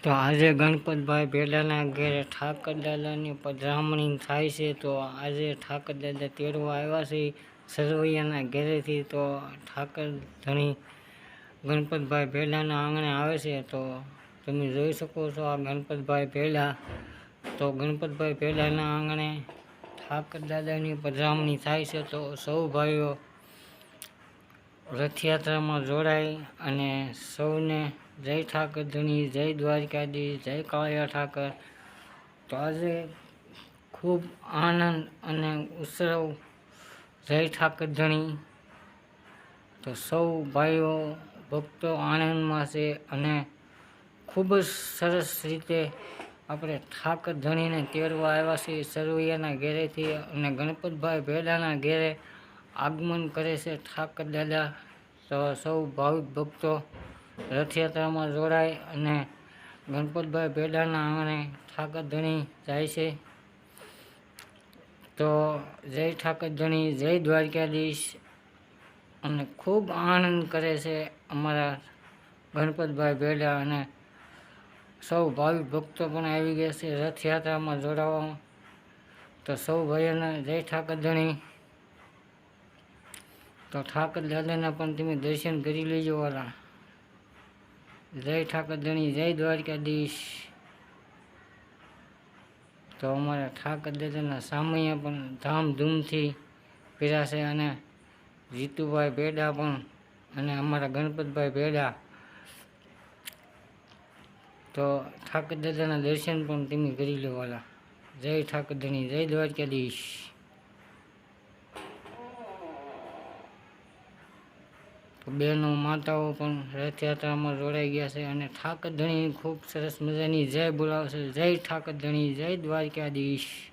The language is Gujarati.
તો આજે ગણપતભાઈ ભેડાના ઘેરે ઠાકર દાદાની પધરામણી થાય છે. તો આજે ઠાકર દાદા તેડવા આવ્યા છે સરવૈયાના ઘેરેથી. તો ઠાકર ધણી ગણપતભાઈ ભેડાના આંગણે આવે છે. તો તમે જોઈ શકો છો આ ગણપતભાઈ ભેડા. તો ગણપતભાઈ ભેડાના આંગણે ઠાકર દાદાની પધરામણી થાય છે. તો સૌ ભાઈઓ રથયાત્રામાં જોડાય અને સૌને જય ઠાકર ધણી, જય દ્વારકાધીશ, જય કાળિયા ઠાકર. તો આજે ખૂબ આનંદ અને ઉત્સવ, જય ઠાકર ધણી. તો સૌ ભાઈઓ ભક્તો આનંદમાં છે અને ખૂબ જ સરસ રીતે આપણે ઠાકર ધણીને તેડવા આવ્યા છીએ સરવૈયાના ઘેરેથી. અને ગણપતભાઈ ભેડાના ઘેરે આગમન કરે છે ઠાકર દાદા. તો સૌ ભાવિક ભક્તો રથયાત્રામાં જોડાય અને ગણપતભાઈ ભેડાના આંગણે ઠાકર ધણી જાય છે. તો જય ઠાકર ધણી, જય દ્વારકાધીશ. અને ખૂબ આનંદ કરે છે અમારા ગણપતભાઈ ભેડા. અને સૌ ભાવિક ભક્તો પણ આવી ગયા છે રથયાત્રામાં જોડાવા. તો સૌ ભાઈઓને જય ઠાકર ધણી. તો ઠાકર દાદાના પણ તમે દર્શન કરી લેજો વાલા. જય ઠાકર ધણી, જય દ્વારકાધીશ. તો અમારા ઠાકર દાદાના સામૈયા પણ ધામધૂમથી પીરાશે અને જીતુભાઈ ભેડા પણ અને અમારા ગણપતભાઈ ભેડા. તો ઠાકર દાદાના દર્શન પણ તમે કરી લો વાલા. જય ઠાકર ધણી, જય દ્વારકાધીશ. તો બહેનો માતાઓ પણ રથયાત્રામાં જોડાઈ ગયા છે અને ઠાકર ધણી ખૂબ સરસ મજાની જય બોલાવશે. જય ઠાકર ધણી, જય દ્વારકાધીશ.